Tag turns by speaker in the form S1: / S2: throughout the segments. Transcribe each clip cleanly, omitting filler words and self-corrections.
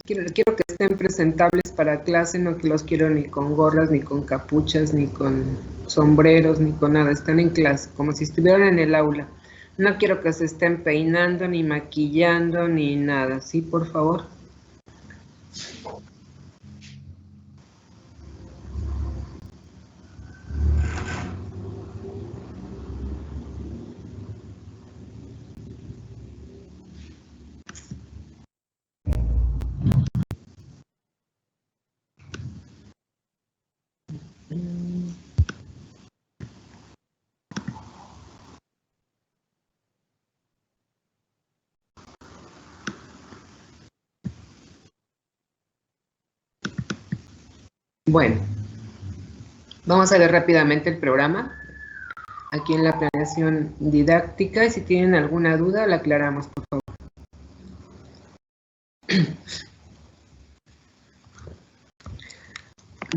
S1: Quiero que estén presentables para clase, no que los quiero ni con gorras, ni con capuchas, ni con sombreros, ni con nada. Están en clase, como si estuvieran en el aula. No quiero que se estén peinando, ni maquillando, ni nada. ¿Sí, por favor? Bueno, vamos a ver rápidamente el programa aquí en la planeación didáctica y si tienen alguna duda la aclaramos, por favor.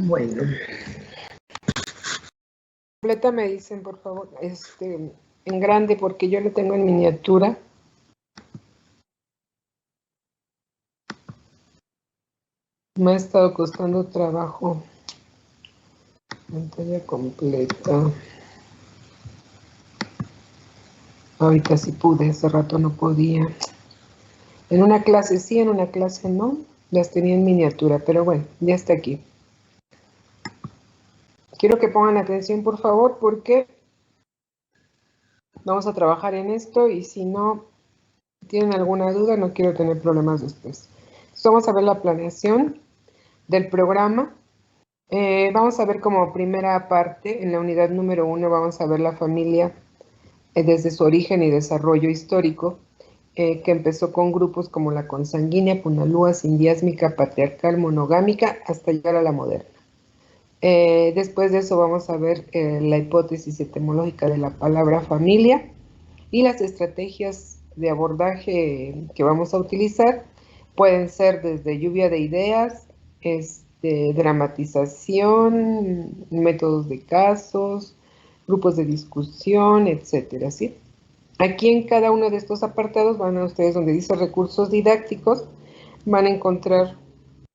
S1: Bueno. Completa me dicen, por favor, en grande porque yo lo tengo en miniatura. Me ha estado costando trabajo. Pantalla completa. Ahorita sí pude, hace rato no podía. En una clase sí, en una clase no. Las tenía en miniatura, pero bueno, ya está aquí. Quiero que pongan atención, por favor, porque vamos a trabajar en esto y si no tienen alguna duda, no quiero tener problemas después. Entonces, vamos a ver la planeación del programa. Vamos a ver como primera parte, en la unidad número 1, vamos a ver la familia desde su origen y desarrollo histórico, que empezó con grupos como la consanguínea, punalúa, sindiásmica, patriarcal, monogámica, hasta llegar a la moderna. Después de eso vamos a ver la hipótesis etimológica de la palabra familia y las estrategias de abordaje que vamos a utilizar. Pueden ser desde lluvia de ideas, dramatización, métodos de casos, grupos de discusión, etcétera, ¿sí? Aquí en cada uno de estos apartados van a ustedes donde dice recursos didácticos, van a encontrar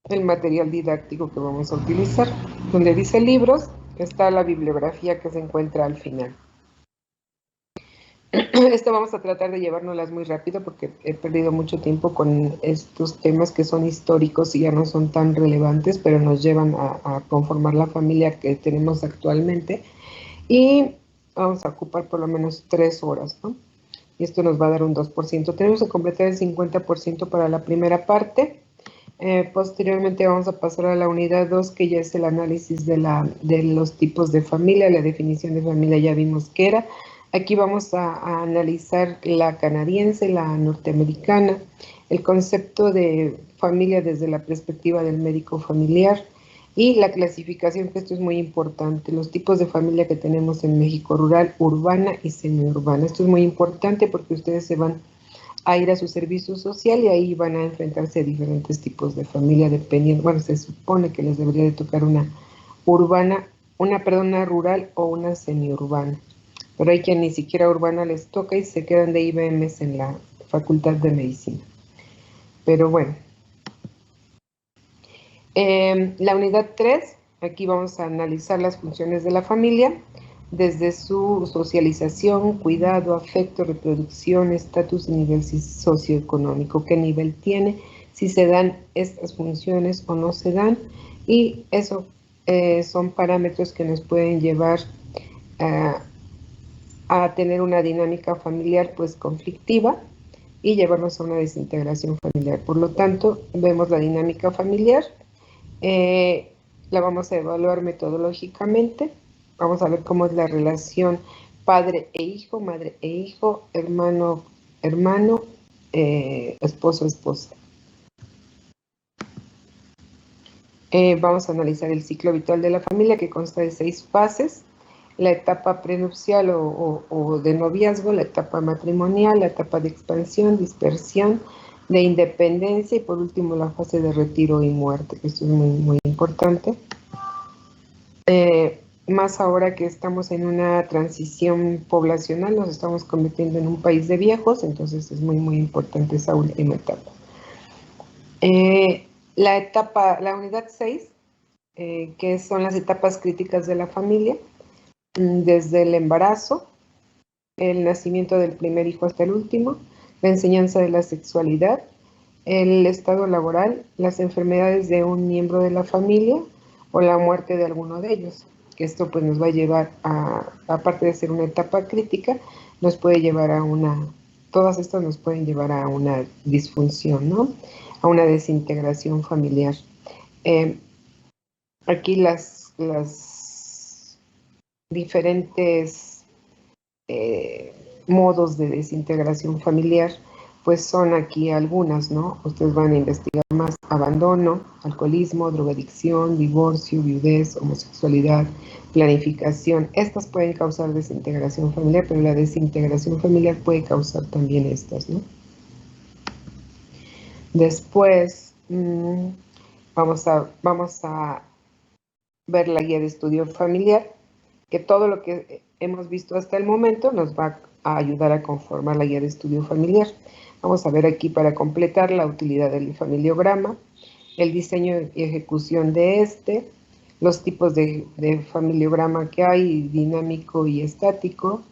S1: el material didáctico que vamos a utilizar. Donde dice libros, está la bibliografía que se encuentra al final. Esto vamos a tratar de llevárnoslas muy rápido porque he perdido mucho tiempo con estos temas que son históricos y ya no son tan relevantes, pero nos llevan a conformar la familia que tenemos actualmente. Y vamos a ocupar por lo menos 3 horas, ¿no? Y esto nos va a dar un 2%. Tenemos que completar el 50% para la primera parte. Posteriormente vamos a pasar a la unidad 2, que ya es el análisis de los tipos de familia. La definición de familia ya vimos que era. Aquí vamos a analizar la canadiense, la norteamericana, el concepto de familia desde la perspectiva del médico familiar y la clasificación, que esto es muy importante, los tipos de familia que tenemos en México: rural, urbana y semiurbana. Esto es muy importante porque ustedes se van a ir a su servicio social y ahí van a enfrentarse a diferentes tipos de familia dependiendo, bueno, se supone que les debería de tocar una urbana, una rural o una semiurbana, pero hay quien ni siquiera urbana les toca y se quedan de IBMs en la Facultad de Medicina. Pero bueno. La unidad 3, aquí vamos a analizar las funciones de la familia, desde su socialización, cuidado, afecto, reproducción, estatus y nivel socioeconómico, qué nivel tiene, si se dan estas funciones o no se dan, y eso son parámetros que nos pueden llevar a tener una dinámica familiar pues conflictiva y llevarnos a una desintegración familiar. Por lo tanto, vemos la dinámica familiar, la vamos a evaluar metodológicamente, vamos a ver cómo es la relación padre e hijo, madre e hijo, hermano, hermano, esposo, esposa. Vamos a analizar el ciclo vital de la familia, que consta de 6 fases: la etapa prenupcial o de noviazgo, la etapa matrimonial, la etapa de expansión, dispersión, de independencia y por último la fase de retiro y muerte, que esto es muy, muy importante. Más ahora que estamos en una transición poblacional, nos estamos convirtiendo en un país de viejos, entonces es muy, muy importante esa última etapa. La unidad 6, que son las etapas críticas de la familia, desde el embarazo, el nacimiento del primer hijo hasta el último, la enseñanza de la sexualidad, el estado laboral, las enfermedades de un miembro de la familia o la muerte de alguno de ellos. Que esto pues nos va a llevar aparte de ser una etapa crítica, nos puede llevar a todas estas nos pueden llevar a una disfunción, ¿no? A una desintegración familiar. Aquí las diferentes modos de desintegración familiar, pues son aquí algunas, ¿no? Ustedes van a investigar más: abandono, alcoholismo, drogadicción, divorcio, viudez, homosexualidad, planificación. Estas pueden causar desintegración familiar, pero la desintegración familiar puede causar también estas, ¿no? Después vamos a ver la guía de estudio familiar, que todo lo que hemos visto hasta el momento nos va a ayudar a conformar la guía de estudio familiar. Vamos a ver aquí, para completar, la utilidad del familiograma, el diseño y ejecución de este, los tipos de familiograma que hay, dinámico y estático,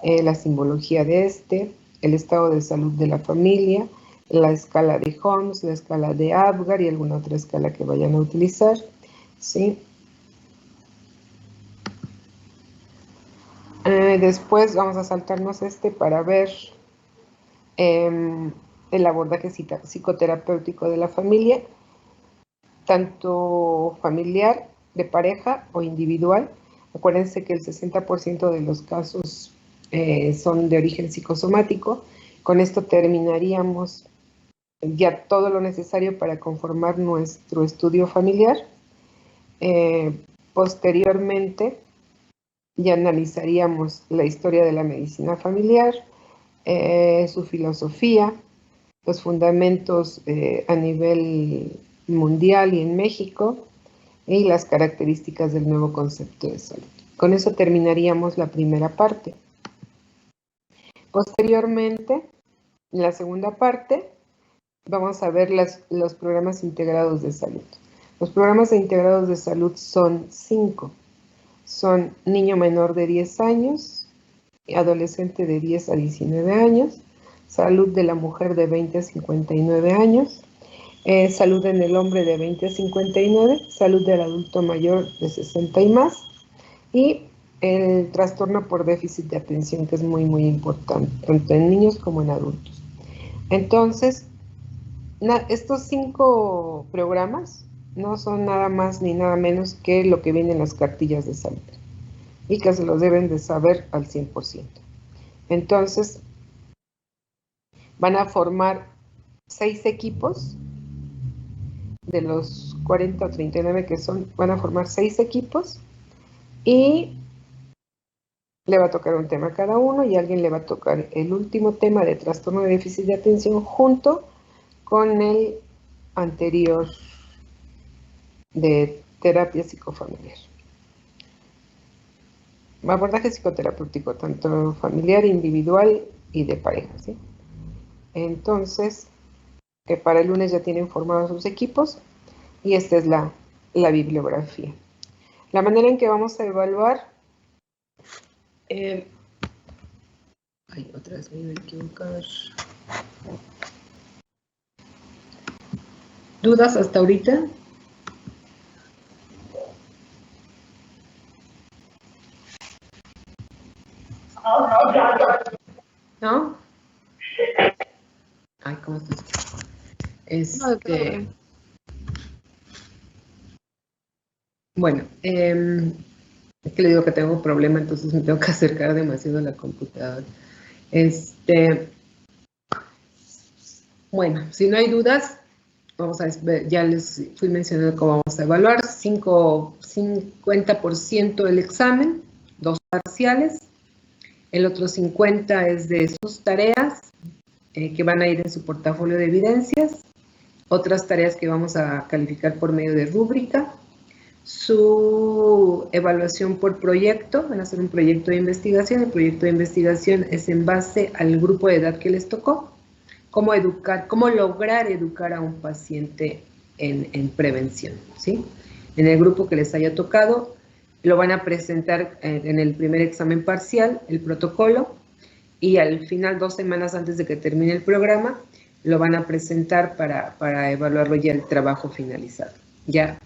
S1: la simbología de este, el estado de salud de la familia, la escala de Holmes, la escala de Apgar y alguna otra escala que vayan a utilizar, ¿sí? Después vamos a saltarnos para ver el abordaje psicoterapéutico de la familia, tanto familiar, de pareja o individual. Acuérdense que el 60% de los casos son de origen psicosomático. Con esto terminaríamos ya todo lo necesario para conformar nuestro estudio familiar. Posteriormente, ya analizaríamos la historia de la medicina familiar, su filosofía, los fundamentos a nivel mundial y en México, y las características del nuevo concepto de salud. Con eso terminaríamos la primera parte. Posteriormente, en la segunda parte, vamos a ver los programas integrados de salud. Los programas integrados de salud son 5. Son niño menor de 10 años, adolescente de 10 a 19 años, salud de la mujer de 20 a 59 años, salud en el hombre de 20 a 59, salud del adulto mayor de 60 y más, y el trastorno por déficit de atención, que es muy, muy importante, tanto en niños como en adultos. Entonces, estos 5 programas no son nada más ni nada menos que lo que viene en las cartillas de salud, y que se los deben de saber al 100%. Entonces, van a formar 6 equipos, de los 40 o 39 que son, van a formar 6 equipos, y le va a tocar un tema a cada uno, y a alguien le va a tocar el último tema de trastorno de déficit de atención junto con el anterior de terapia psicofamiliar. Abordaje psicoterapéutico, tanto familiar, individual y de pareja, ¿sí? Entonces, para el lunes ya tienen formados sus equipos, y esta es la bibliografía. La manera en que vamos a evaluar... otra vez me iba a equivocar. ¿Dudas hasta ahorita? ¿No? Ay, ¿cómo estás? Bueno, es que le digo que tengo un problema, entonces me tengo que acercar demasiado a la computadora. Bueno, si no hay dudas, vamos a ver, ya les fui mencionando cómo vamos a evaluar. 50% el examen, 2 parciales. El otro 50% es de sus tareas que van a ir en su portafolio de evidencias. Otras tareas que vamos a calificar por medio de rúbrica. Su evaluación por proyecto, van a hacer un proyecto de investigación. El proyecto de investigación es en base al grupo de edad que les tocó. Cómo lograr educar a un paciente en prevención, ¿sí? En el grupo que les haya tocado, lo van a presentar en el primer examen parcial, el protocolo, y al final, 2 semanas antes de que termine el programa, lo van a presentar para evaluarlo ya el trabajo finalizado. Ya,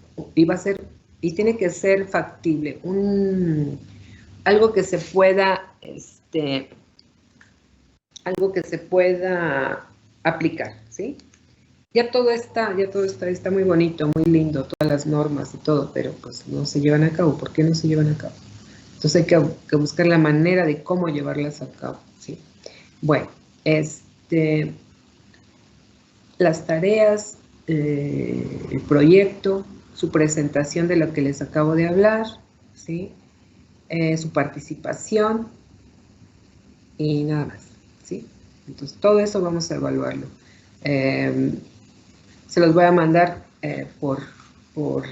S1: y tiene que ser factible, algo que se pueda, algo que se pueda aplicar, ¿sí? Ya todo está muy bonito, muy lindo, todas las normas y todo, pero pues no se llevan a cabo. ¿Por qué no se llevan a cabo? Entonces hay que buscar la manera de cómo llevarlas a cabo, ¿sí? Bueno, las tareas, el proyecto, su presentación de lo que les acabo de hablar, ¿sí? Su participación y nada más, ¿sí? Entonces todo eso vamos a evaluarlo. Se los voy a mandar por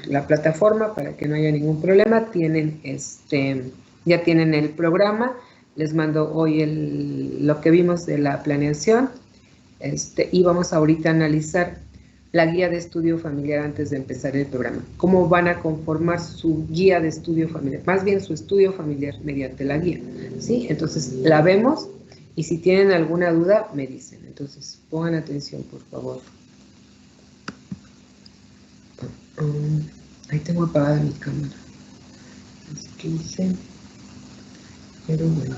S1: la plataforma para que no haya ningún problema. Ya tienen el programa. Les mando hoy lo que vimos de la planeación. Y vamos ahorita a analizar la guía de estudio familiar antes de empezar el programa. ¿Cómo van a conformar su guía de estudio familiar? Más bien su estudio familiar mediante la guía, ¿sí? Entonces la vemos y si tienen alguna duda me dicen. Entonces pongan atención, por favor. Ahí tengo apagada mi cámara. Es 15. Pero bueno.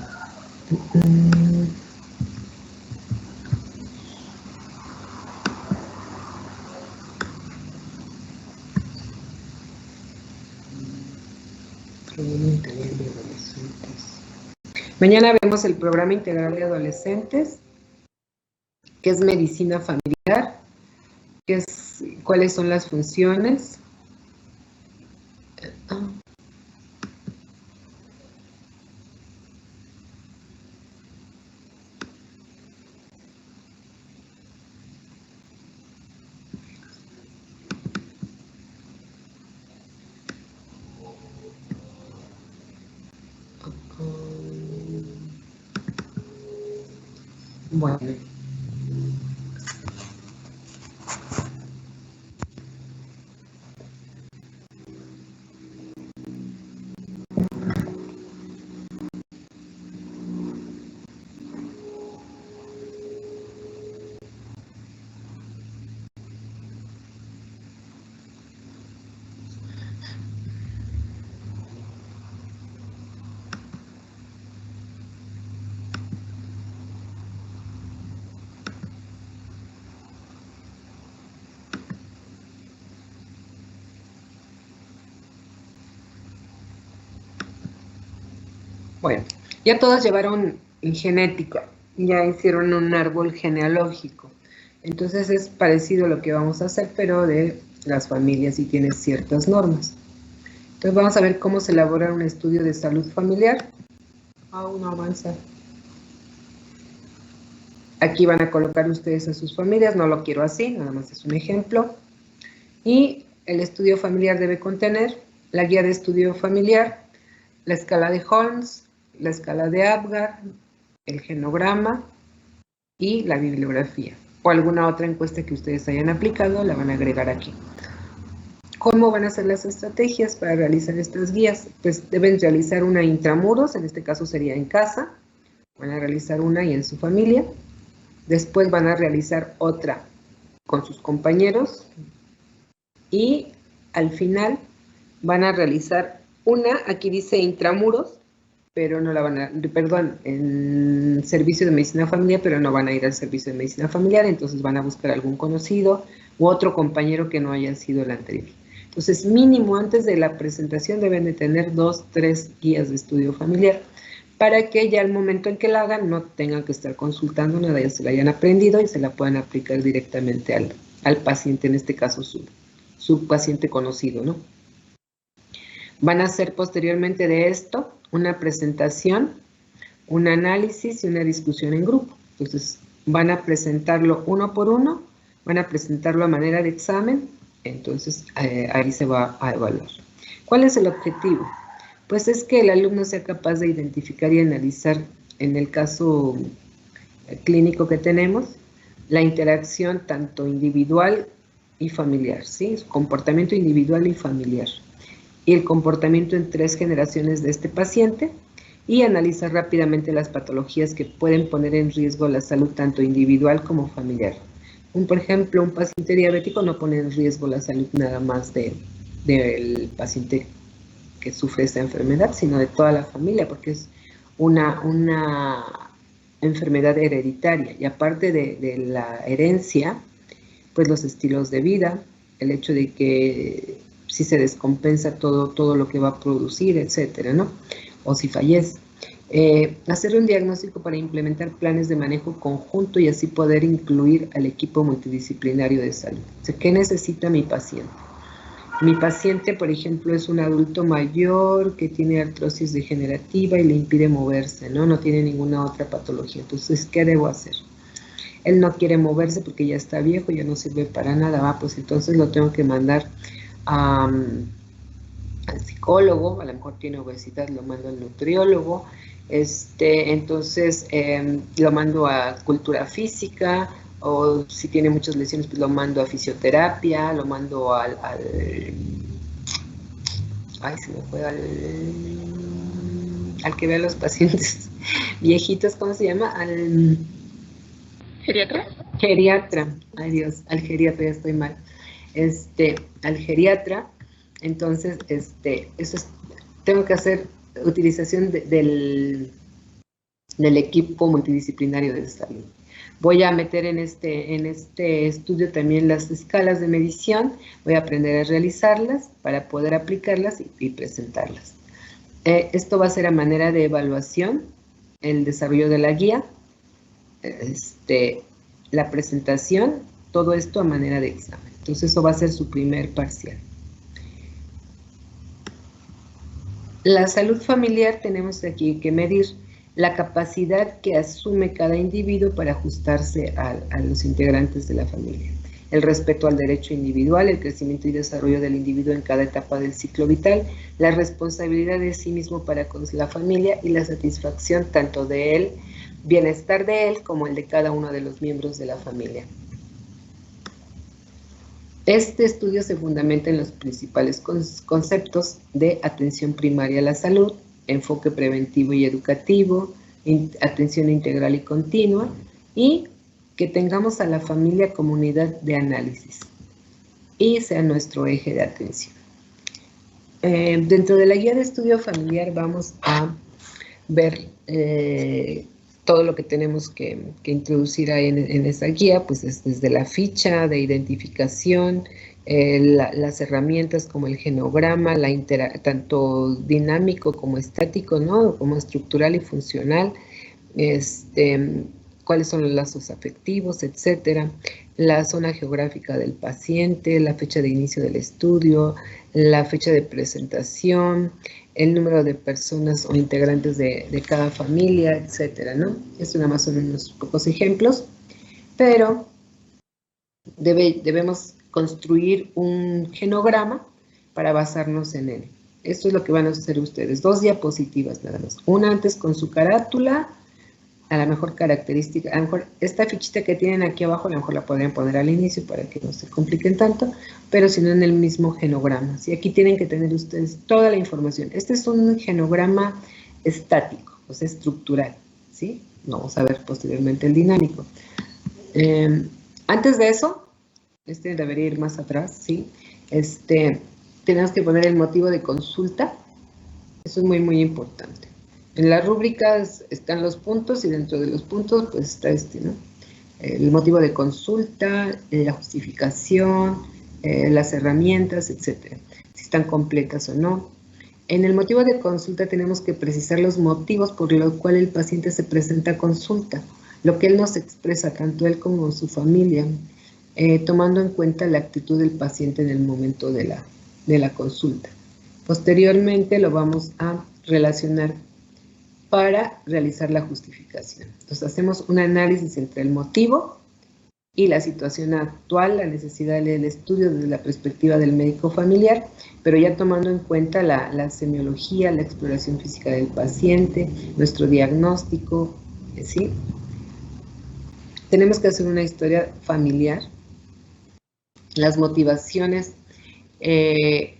S1: Mañana vemos el programa integral de adolescentes, que es medicina familiar, cuáles son las funciones. Bueno. Bueno, ya todos llevaron genética, ya hicieron un árbol genealógico. Entonces es parecido a lo que vamos a hacer, pero de las familias y tiene ciertas normas. Entonces vamos a ver cómo se elabora un estudio de salud familiar. Aún no avanza. Aquí van a colocar ustedes a sus familias, no lo quiero así, nada más es un ejemplo. Y el estudio familiar debe contener la guía de estudio familiar, la escala de Holmes, la escala de Apgar, el genograma y la bibliografía. O alguna otra encuesta que ustedes hayan aplicado, la van a agregar aquí. ¿Cómo van a ser las estrategias para realizar estas guías? Pues deben realizar una intramuros, en este caso sería en casa. Van a realizar una y en su familia. Después van a realizar otra con sus compañeros. Y al final van a realizar una, aquí dice intramuros, pero no la van a, perdón, en servicio de medicina familiar, pero no van a ir al servicio de medicina familiar, entonces van a buscar algún conocido u otro compañero que no haya sido el anterior. Entonces, mínimo antes de la presentación deben de tener 2, 3 guías de estudio familiar, para que ya al momento en que la hagan no tengan que estar consultando nada, ya se la hayan aprendido y se la puedan aplicar directamente al paciente, en este caso su paciente conocido, ¿no? Van a hacer posteriormente de esto una presentación, un análisis y una discusión en grupo. Entonces, van a presentarlo uno por uno, van a presentarlo a manera de examen, entonces ahí se va a evaluar. ¿Cuál es el objetivo? Pues es que el alumno sea capaz de identificar y analizar, en el caso clínico que tenemos, la interacción tanto individual y familiar, ¿sí? Su comportamiento individual y familiar. Y el comportamiento en 3 generaciones de este paciente, y analizar rápidamente las patologías que pueden poner en riesgo la salud tanto individual como familiar. Por ejemplo, un paciente diabético no pone en riesgo la salud nada más del paciente que sufre esa enfermedad, sino de toda la familia, porque es una enfermedad hereditaria. Y aparte de la herencia, pues los estilos de vida, el hecho de que si se descompensa todo lo que va a producir, etcétera, ¿no? O si fallece. Hacer un diagnóstico para implementar planes de manejo conjunto y así poder incluir al equipo multidisciplinario de salud. O sea, ¿qué necesita mi paciente? Mi paciente, por ejemplo, es un adulto mayor que tiene artrosis degenerativa y le impide moverse, ¿no? No tiene ninguna otra patología. Entonces, ¿qué debo hacer? Él no quiere moverse porque ya está viejo, ya no sirve para nada, pues entonces lo tengo que mandar al psicólogo, a lo mejor tiene obesidad, lo mando al nutriólogo, entonces lo mando a cultura física, o si tiene muchas lesiones, pues lo mando a fisioterapia, lo mando ay, se me fue al que ve a los pacientes viejitos, ¿cómo se llama?
S2: ¿Geriatra?
S1: Geriatra, ay Dios, al geriatra, ya estoy mal. Al geriatra, entonces, eso es, tengo que hacer utilización del equipo multidisciplinario de salud. Voy a meter en este estudio también las escalas de medición, voy a aprender a realizarlas para poder aplicarlas y presentarlas. Esto va a ser a manera de evaluación, el desarrollo de la guía, la presentación, todo esto a manera de examen. Entonces eso va a ser su primer parcial. La salud familiar tenemos aquí que medir la capacidad que asume cada individuo para ajustarse a los integrantes de la familia. El respeto al derecho individual, el crecimiento y desarrollo del individuo en cada etapa del ciclo vital, la responsabilidad de sí mismo para con la familia y la satisfacción tanto de él, bienestar de él como el de cada uno de los miembros de la familia. Este estudio se fundamenta en los principales conceptos de atención primaria a la salud, enfoque preventivo y educativo, atención integral y continua, y que tengamos a la familia como unidad de análisis y sea nuestro eje de atención. Dentro de la guía de estudio familiar vamos a ver todo lo que tenemos que introducir ahí en esa guía, pues desde la ficha de identificación, las herramientas como el genograma, tanto dinámico como estático, ¿no? Como estructural y funcional, cuáles son los lazos afectivos, etcétera, la zona geográfica del paciente, la fecha de inicio del estudio, la fecha de presentación, el número de personas o integrantes de cada familia, etcétera, ¿no? Esto nada más son unos pocos ejemplos, pero debemos construir un genograma para basarnos en él. Esto es lo que van a hacer ustedes, 2 diapositivas nada más, una antes con su carátula, a la mejor característica, a lo mejor esta fichita que tienen aquí abajo, a lo mejor la podrían poner al inicio para que no se compliquen tanto, pero si no en el mismo genograma. ¿Sí? Aquí tienen que tener ustedes toda la información. Este es un genograma estático, o sea, estructural, ¿sí? Vamos a ver posteriormente el dinámico. Antes de eso, debería ir más atrás, ¿sí? Tenemos que poner el motivo de consulta. Eso es muy, muy importante. En las rúbricas están los puntos y dentro de los puntos pues está ¿no? El motivo de consulta, la justificación, las herramientas, etcétera, si están completas o no. En el motivo de consulta tenemos que precisar los motivos por los cuales el paciente se presenta a consulta, lo que él nos expresa, tanto él como su familia, tomando en cuenta la actitud del paciente en el momento de la consulta. Posteriormente lo vamos a relacionar para realizar la justificación. Entonces hacemos un análisis entre el motivo y la situación actual, la necesidad del estudio desde la perspectiva del médico familiar, pero ya tomando en cuenta la semiología, la exploración física del paciente, nuestro diagnóstico, ¿sí? Tenemos que hacer una historia familiar las motivaciones que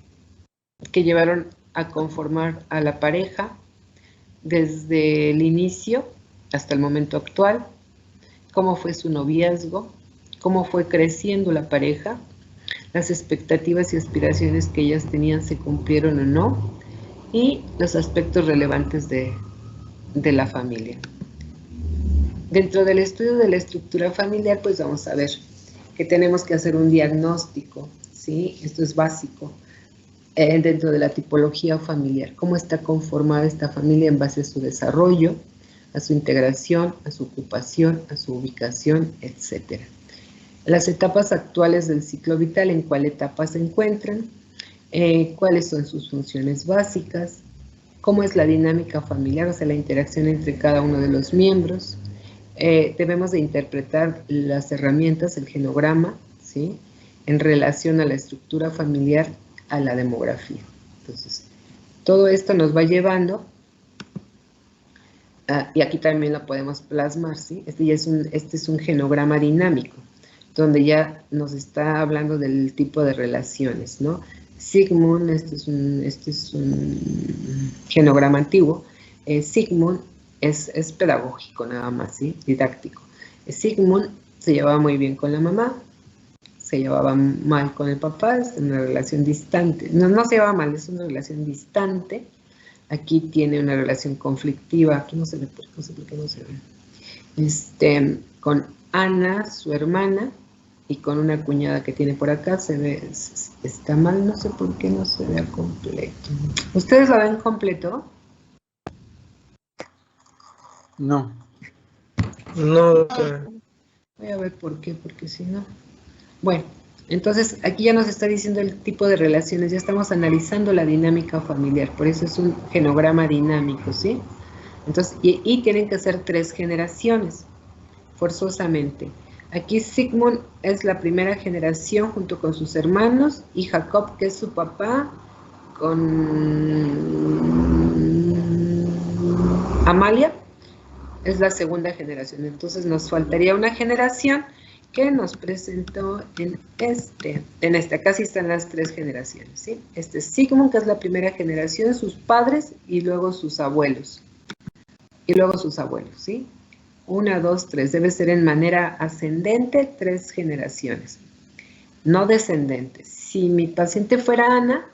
S1: llevaron a conformar a la pareja desde el inicio hasta el momento actual, cómo fue su noviazgo, cómo fue creciendo la pareja, las expectativas y aspiraciones que ellas tenían se cumplieron o no, y los aspectos relevantes de la familia. Dentro del estudio de la estructura familiar, pues vamos a ver que tenemos que hacer un diagnóstico, ¿sí? Esto es básico. Dentro de la tipología familiar, cómo está conformada esta familia en base a su desarrollo, a su integración, a su ocupación, a su ubicación, etc. Las etapas actuales del ciclo vital, en cuál etapa se encuentran, cuáles son sus funciones básicas, cómo es la dinámica familiar, o sea, la interacción entre cada uno de los miembros. Debemos de interpretar las herramientas, el genograma, ¿sí?, en relación a la estructura familiar, a la demografía. Entonces, todo esto nos va llevando, y aquí también lo podemos plasmar, ¿sí? Este es un genograma dinámico, donde ya nos está hablando del tipo de relaciones, ¿no? Sigmund, este es un genograma antiguo. Sigmund es pedagógico nada más, ¿sí?, didáctico. Sigmund se llevaba muy bien con la mamá, se llevaba mal con el papá, es una relación distante. No se llevaba mal, es una relación distante. Aquí tiene una relación conflictiva, aquí no se ve, no sé por qué no se ve. Con Ana, su hermana, y con una cuñada que tiene por acá, se ve, está mal, no sé por qué no se ve completo. ¿Ustedes lo ven completo?
S2: No.
S3: No,
S1: voy a ver por qué, porque si no... Bueno, entonces aquí ya nos está diciendo el tipo de relaciones, ya estamos analizando la dinámica familiar, por eso es un genograma dinámico, ¿sí? Entonces, y tienen que ser 3 generaciones, forzosamente. Aquí Sigmund es la primera generación junto con sus hermanos, y Jacob, que es su papá, con Amalia, es la segunda generación. Entonces nos faltaría una generación que nos presentó en acá sí están las 3 generaciones, ¿sí? Este es Sigmund, que es la primera generación, sus padres y luego sus abuelos. ¿Sí? 1, 2, 3, debe ser en manera ascendente 3 generaciones, no descendente. Si mi paciente fuera Ana,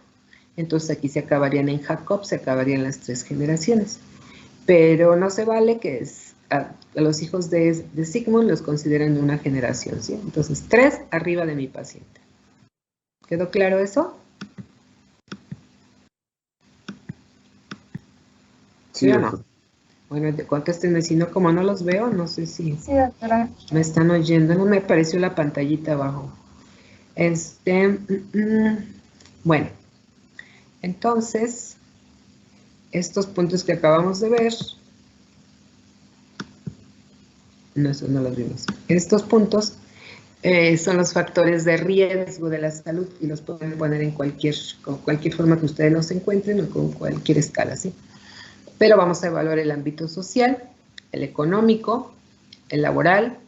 S1: entonces aquí se acabarían en Jacob, se acabarían las 3 generaciones. Pero no se vale que a los hijos de Sigmund los consideren una generación, ¿sí? Entonces, 3 arriba de mi paciente. ¿Quedó claro eso?
S2: Sí,
S1: o no? Bueno, contéstenme, si no, como no los veo, no sé si
S4: Sí, doctora.
S1: me están oyendo. No me apareció la pantallita abajo. Bueno, entonces, estos puntos que acabamos de ver, no, esos no los vimos. Estos puntos son los factores de riesgo de la salud y los pueden poner con cualquier forma que ustedes los encuentren o con cualquier escala, ¿sí? Pero vamos a evaluar el ámbito social, el económico, el laboral,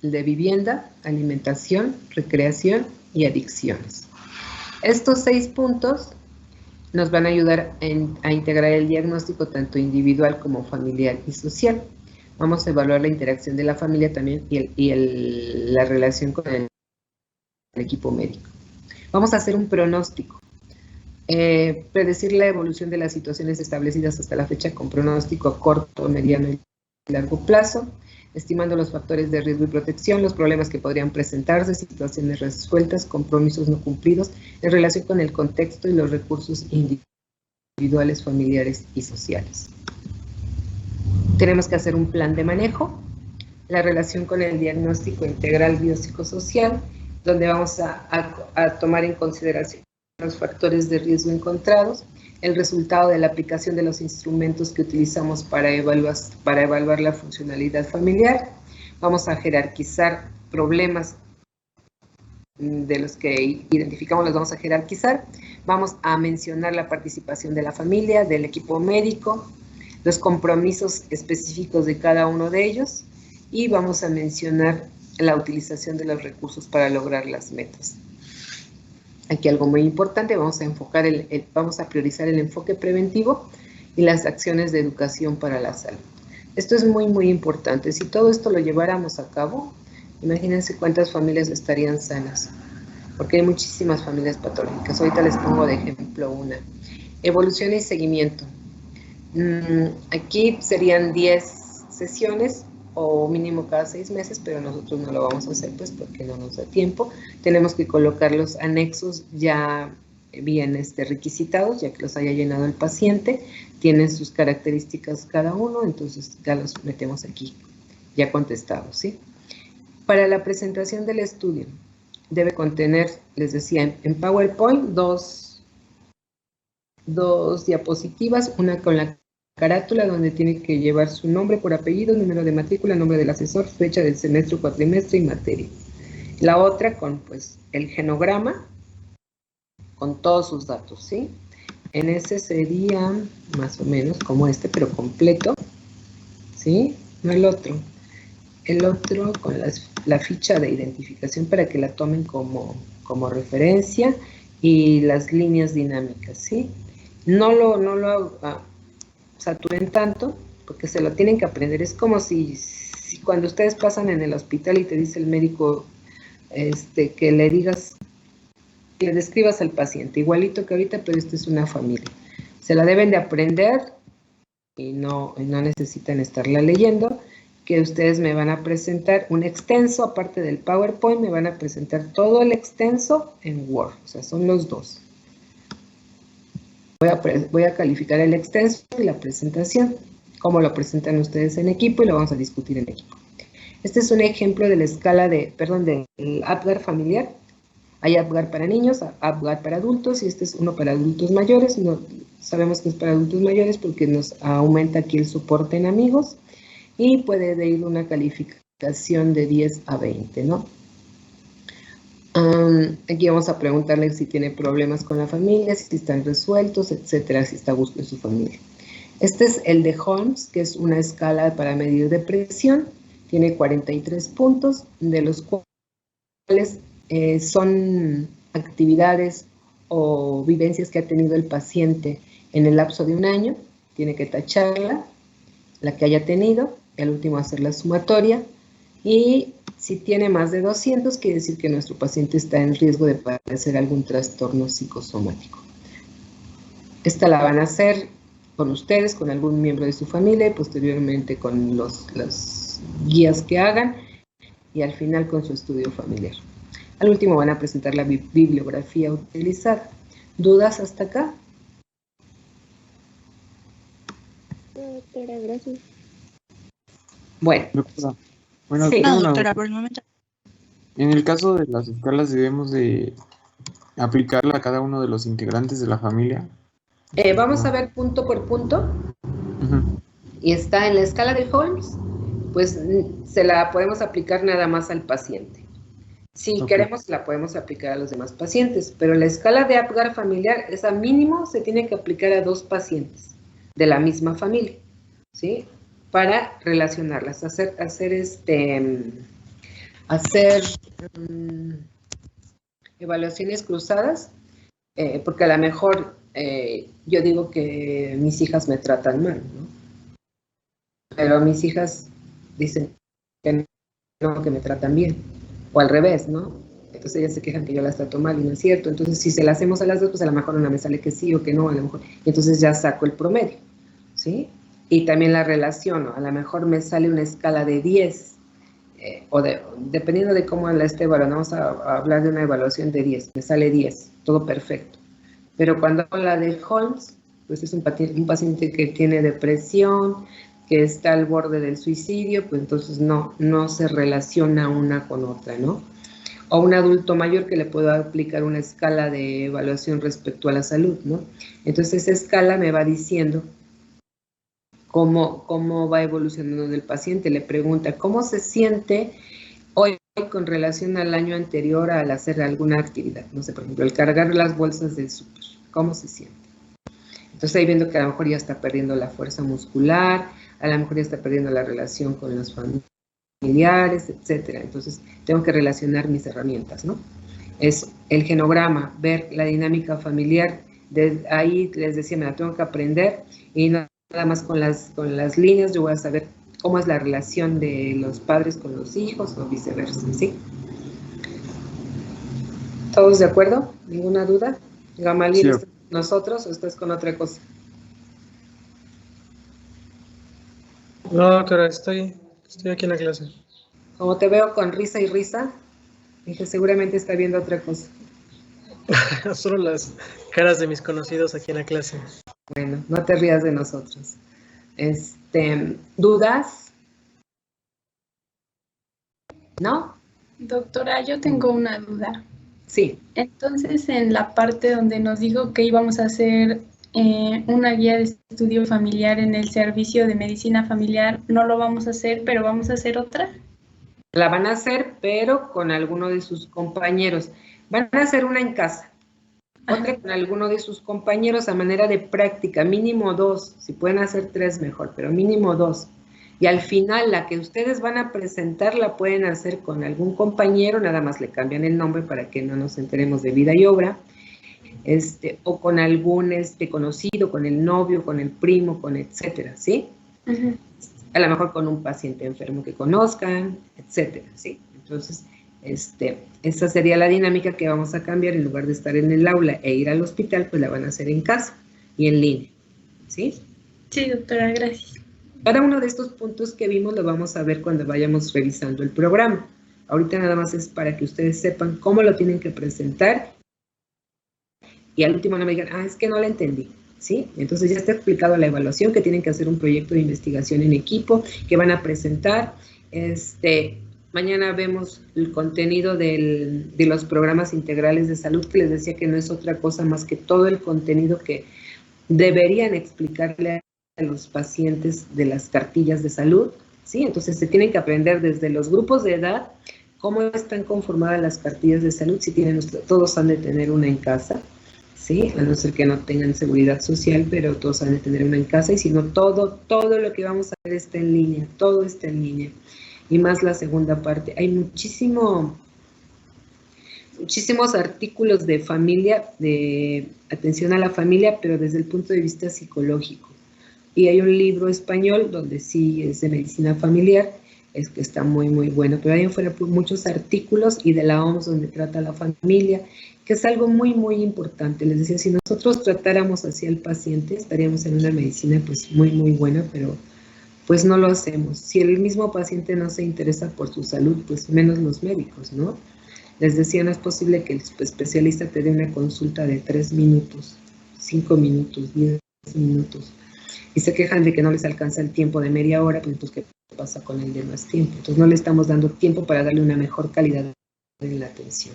S1: el de vivienda, alimentación, recreación y adicciones. Estos 6 puntos nos van a ayudar a integrar el diagnóstico tanto individual como familiar y social. Vamos a evaluar la interacción de la familia también y la relación con el equipo médico. Vamos a hacer un pronóstico. Predecir la evolución de las situaciones establecidas hasta la fecha con pronóstico a corto, mediano y largo plazo, estimando los factores de riesgo y protección, los problemas que podrían presentarse, situaciones resueltas, compromisos no cumplidos en relación con el contexto y los recursos individuales, familiares y sociales. Tenemos que hacer un plan de manejo, la relación con el diagnóstico integral biopsicosocial, donde vamos a tomar en consideración los factores de riesgo encontrados, el resultado de la aplicación de los instrumentos que utilizamos para evaluar la funcionalidad familiar. Vamos a jerarquizar problemas de los que identificamos, los vamos a jerarquizar. Vamos a mencionar la participación de la familia, del equipo médico, los compromisos específicos de cada uno de ellos, y vamos a mencionar la utilización de los recursos para lograr las metas. Aquí algo muy importante, vamos a priorizar el enfoque preventivo y las acciones de educación para la salud. Esto es muy, muy importante. Si todo esto lo lleváramos a cabo, imagínense cuántas familias estarían sanas, porque hay muchísimas familias patológicas. Ahorita les pongo de ejemplo una. Evolución y seguimiento. Aquí serían 10 sesiones o mínimo cada 6 meses, pero nosotros no lo vamos a hacer pues porque no nos da tiempo. Tenemos que colocar los anexos ya bien requisitados, ya que los haya llenado el paciente, tienen sus características cada uno, entonces ya los metemos aquí, ya contestados, ¿sí? Para la presentación del estudio, debe contener, les decía, en PowerPoint dos diapositivas, una con la carátula donde tiene que llevar su nombre por apellido, número de matrícula, nombre del asesor, fecha del semestre o cuatrimestre y materia. La otra con pues el genograma con todos sus datos, ¿sí? En ese sería más o menos como pero completo, ¿sí? No el otro. El otro con la ficha de identificación para que la tomen como referencia y las líneas dinámicas, ¿sí? No lo saturen tanto porque se lo tienen que aprender. Es como si cuando ustedes pasan en el hospital y te dice el médico que le digas, que le describas al paciente, igualito que ahorita, pero esta es una familia. Se la deben de aprender y no necesitan estarla leyendo, que ustedes me van a presentar un extenso, aparte del PowerPoint, me van a presentar todo el extenso en Word, o sea, son los dos. Voy a calificar el extenso y la presentación, cómo lo presentan ustedes en equipo y lo vamos a discutir en equipo. Este es un ejemplo de la escala del Apgar familiar. Hay Apgar para niños, Apgar para adultos, y este es uno para adultos mayores. No, sabemos que es para adultos mayores porque nos aumenta aquí el soporte en amigos y puede ir una calificación de 10 a 20, ¿no? Aquí vamos a preguntarle si tiene problemas con la familia, si están resueltos, etcétera, si está a gusto en su familia. Este es el de Holmes, que es una escala para medir depresión. Tiene 43 puntos, de los cuales son actividades o vivencias que ha tenido el paciente en el lapso de un año. Tiene que tacharla, la que haya tenido, el último hacer la sumatoria, y si tiene más de 200, quiere decir que nuestro paciente está en riesgo de padecer algún trastorno psicosomático. Esta la van a hacer con ustedes, con algún miembro de su familia, y posteriormente con las guías que hagan, y al final con su estudio familiar. Al último van a presentar la bibliografía utilizada. ¿Dudas hasta acá?
S4: Doctora, gracias.
S1: Bueno.
S2: Doctora, bueno,
S1: Sí.
S5: No, doctora, por el momento.
S2: en el caso de las escalas debemos de aplicarla a cada uno de los integrantes de la familia.
S1: Vamos a ver punto por punto. Y está en la escala de Holmes, pues se la podemos aplicar nada más al paciente. Si queremos, la podemos aplicar a los demás pacientes, pero la escala de Apgar familiar, esa mínimo se tiene que aplicar a 2 pacientes de la misma familia, ¿sí? Para relacionarlas, hacer evaluaciones cruzadas, porque a lo mejor yo digo que mis hijas me tratan mal, ¿no? Pero mis hijas dicen que no, que me tratan bien, o al revés, ¿no? Entonces ellas se quejan que yo las trato mal y no es cierto. Entonces si se las hacemos a las dos, pues a lo mejor una me sale que sí o que no, a lo mejor, y entonces ya saco el promedio, ¿sí? Y también la relaciono, a lo mejor me sale una escala de 10, dependiendo de cómo la esté evaluando, vamos a hablar de una evaluación de 10, me sale 10, todo perfecto. Pero cuando hago la de Holmes, pues es un paciente que tiene depresión, que está al borde del suicidio, pues entonces no se relaciona una con otra, ¿no? O un adulto mayor que le puedo aplicar una escala de evaluación respecto a la salud, ¿no? Entonces esa escala me va diciendo cómo va evolucionando el paciente. Le pregunta cómo se siente hoy con relación al año anterior al hacer alguna actividad. No sé, por ejemplo, al cargar las bolsas del súper, ¿cómo se siente? Entonces ahí viendo que a lo mejor ya está perdiendo la fuerza muscular, a lo mejor ya está perdiendo la relación con los familiares, familiares, etcétera. Entonces, tengo que relacionar mis herramientas, ¿no? Es el genograma, ver la dinámica familiar. Desde ahí les decía, me la tengo que aprender y no nada más con las líneas yo voy a saber cómo es la relación de los padres con los hijos o viceversa, ¿sí? ¿Todos de acuerdo? ¿Ninguna duda? Gamaliel,
S2: Sí.
S1: ¿estás con nosotros o estás con otra cosa?
S3: No, doctora, estoy aquí en la clase.
S1: Como te veo con risa y risa, dije, seguramente está viendo otra cosa.
S3: Solo las caras de mis conocidos aquí en la clase.
S1: Bueno, no te rías de nosotros. ¿Dudas? ¿No?
S5: Doctora, yo tengo una duda.
S1: Sí.
S5: Entonces, en la parte donde nos dijo que íbamos a hacer una guía de estudio familiar en el servicio de medicina familiar, no lo vamos a hacer, pero vamos a hacer otra.
S1: La van a hacer, pero con alguno de sus compañeros. Van a hacer una en casa, otra con alguno de sus compañeros a manera de práctica, mínimo 2. Si pueden hacer 3 mejor, pero mínimo 2. Y al final, la que ustedes van a presentar la pueden hacer con algún compañero, nada más le cambian el nombre para que no nos enteremos de vida y obra, o con algún conocido, con el novio, con el primo, con etcétera, ¿sí? Uh-huh. A lo mejor con un paciente enfermo que conozcan, etcétera, ¿sí? Entonces, esa sería la dinámica que vamos a cambiar. En lugar de estar en el aula e ir al hospital, pues la van a hacer en casa y en línea, ¿sí?
S5: Sí, doctora, gracias.
S1: Cada uno de estos puntos que vimos lo vamos a ver cuando vayamos revisando el programa. Ahorita nada más es para que ustedes sepan cómo lo tienen que presentar y al último no me digan, es que no la entendí, ¿sí? Entonces ya está explicado la evaluación, que tienen que hacer un proyecto de investigación en equipo, que van a presentar. Mañana vemos el contenido de los programas integrales de salud, que les decía que no es otra cosa más que todo el contenido que deberían explicarle a los pacientes de las cartillas de salud, ¿sí? Entonces se tienen que aprender desde los grupos de edad, cómo están conformadas las cartillas de salud, si tienen, todos han de tener una en casa, ¿sí? A no ser que no tengan seguridad social, pero todos han de tener una en casa, y si no, todo lo que vamos a hacer está en línea, todo está en línea. Y más la segunda parte. Hay muchísimos artículos de familia, de atención a la familia, pero desde el punto de vista psicológico. Y hay un libro español donde sí es de medicina familiar, es que está muy, muy bueno. Pero hay afuera muchos artículos y de la OMS donde trata la familia, que es algo muy, muy importante. Les decía, si nosotros tratáramos así al paciente, estaríamos en una medicina pues muy, muy buena, pero pues no lo hacemos. Si el mismo paciente no se interesa por su salud, pues menos los médicos, ¿no? Les decía, no es posible que el especialista te dé una consulta de 3 minutos, 5 minutos, 10 minutos, y se quejan de que no les alcanza el tiempo de media hora, pues entonces, ¿qué pasa con el de más tiempo? Entonces no le estamos dando tiempo para darle una mejor calidad en la atención.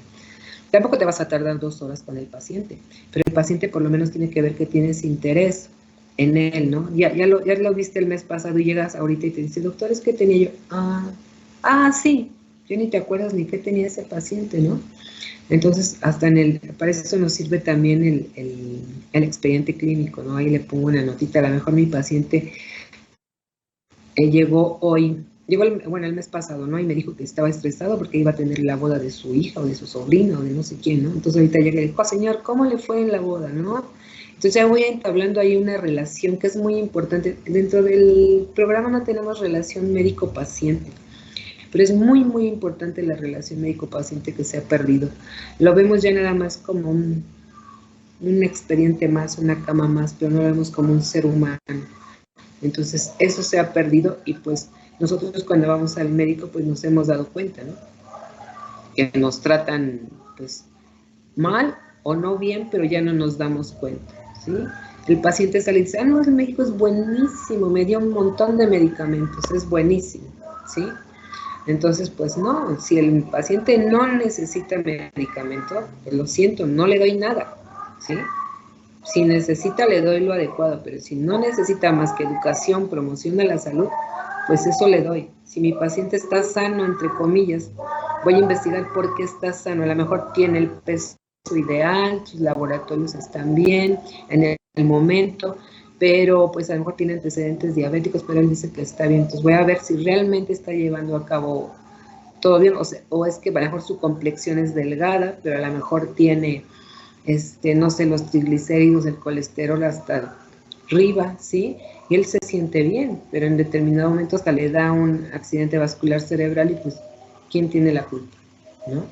S1: Tampoco te vas a tardar 2 horas con el paciente, pero el paciente por lo menos tiene que ver que tienes interés en él, ¿no? Ya lo viste el mes pasado y llegas ahorita y te dice, doctor, es que tenía yo, sí, yo ni te acuerdas ni qué tenía ese paciente, ¿no? Entonces, hasta para eso nos sirve también el expediente clínico, ¿no? Ahí le pongo una notita, a lo mejor mi paciente llegó el mes pasado, ¿no? Y me dijo que estaba estresado porque iba a tener la boda de su hija o de su sobrino o de no sé quién, ¿no? Entonces ahorita llega y le dijo, señor, ¿cómo le fue en la boda, no? Entonces ya voy entablando ahí una relación que es muy importante. Dentro del programa no tenemos relación médico-paciente, pero es muy, muy importante la relación médico-paciente que se ha perdido. Lo vemos ya nada más como un expediente más, una cama más, pero no lo vemos como un ser humano. Entonces eso se ha perdido y pues nosotros cuando vamos al médico pues nos hemos dado cuenta, ¿no? Que nos tratan pues mal o no bien, pero ya no nos damos cuenta, ¿sí? El paciente sale y dice, no, el médico es buenísimo, me dio un montón de medicamentos, es buenísimo, ¿sí? Entonces, pues no, si el paciente no necesita medicamento, pues lo siento, no le doy nada, ¿sí? Si necesita, le doy lo adecuado, pero si no necesita más que educación, promoción de la salud, pues eso le doy. Si mi paciente está sano, entre comillas, voy a investigar por qué está sano. A lo mejor tiene el peso ideal, sus laboratorios están bien, en el momento, pero pues a lo mejor tiene antecedentes diabéticos, pero él dice que está bien. Entonces voy a ver si realmente está llevando a cabo todo bien, o es que a lo mejor su complexión es delgada, pero a lo mejor tiene, no sé, los triglicéridos, el colesterol hasta arriba, ¿sí? Y él se siente bien, pero en determinado momento hasta le da un accidente vascular cerebral y pues, ¿quién tiene la culpa? ¿No?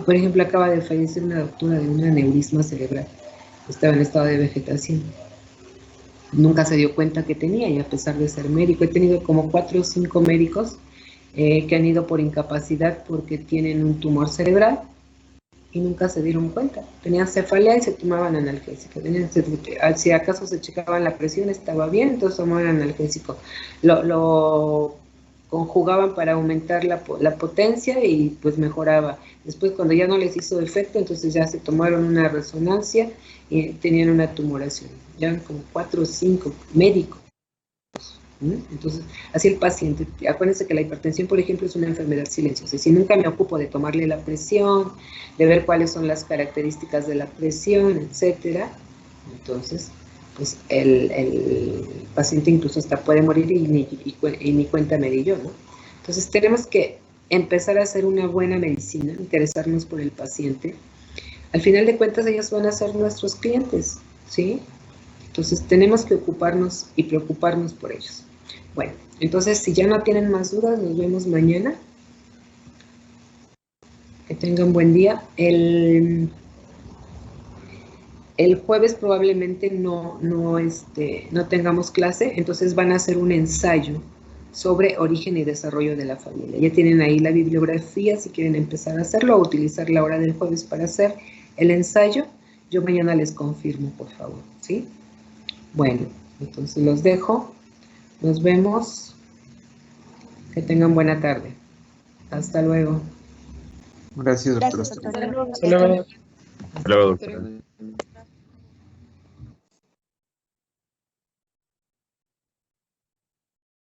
S1: Por ejemplo, acaba de fallecer una doctora de un aneurisma cerebral. Estaba en estado de vegetación. Nunca se dio cuenta que tenía, y a pesar de ser médico, he tenido como 4 o 5 médicos que han ido por incapacidad porque tienen un tumor cerebral y nunca se dieron cuenta. Tenían cefalea y se tomaban analgésico. Si acaso se checaban la presión, estaba bien, entonces tomaban analgésico. Lo conjugaban para aumentar la potencia y pues mejoraba. Después, cuando ya no les hizo efecto, entonces ya se tomaron una resonancia y tenían una tumoración. Ya eran como 4 o 5 médicos. Entonces, así el paciente, acuérdense que la hipertensión, por ejemplo, es una enfermedad silenciosa. Si nunca me ocupo de tomarle la presión, de ver cuáles son las características de la presión, etcétera, entonces, pues el paciente incluso hasta puede morir y ni cuenta me di yo, ¿no? Entonces, tenemos que empezar a hacer una buena medicina, interesarnos por el paciente. Al final de cuentas, ellos van a ser nuestros clientes, ¿sí? Entonces, tenemos que ocuparnos y preocuparnos por ellos. Bueno, entonces, si ya no tienen más dudas, nos vemos mañana. Que tengan buen día. El jueves probablemente no tengamos clase, entonces van a hacer un ensayo sobre origen y desarrollo de la familia. Ya tienen ahí la bibliografía, si quieren empezar a hacerlo o utilizar la hora del jueves para hacer el ensayo. Yo mañana les confirmo, por favor, ¿sí? Bueno, entonces los dejo. Nos vemos. Que tengan buena tarde. Hasta luego.
S2: Gracias, doctora.
S3: Hasta luego.
S2: Hasta luego, doctora.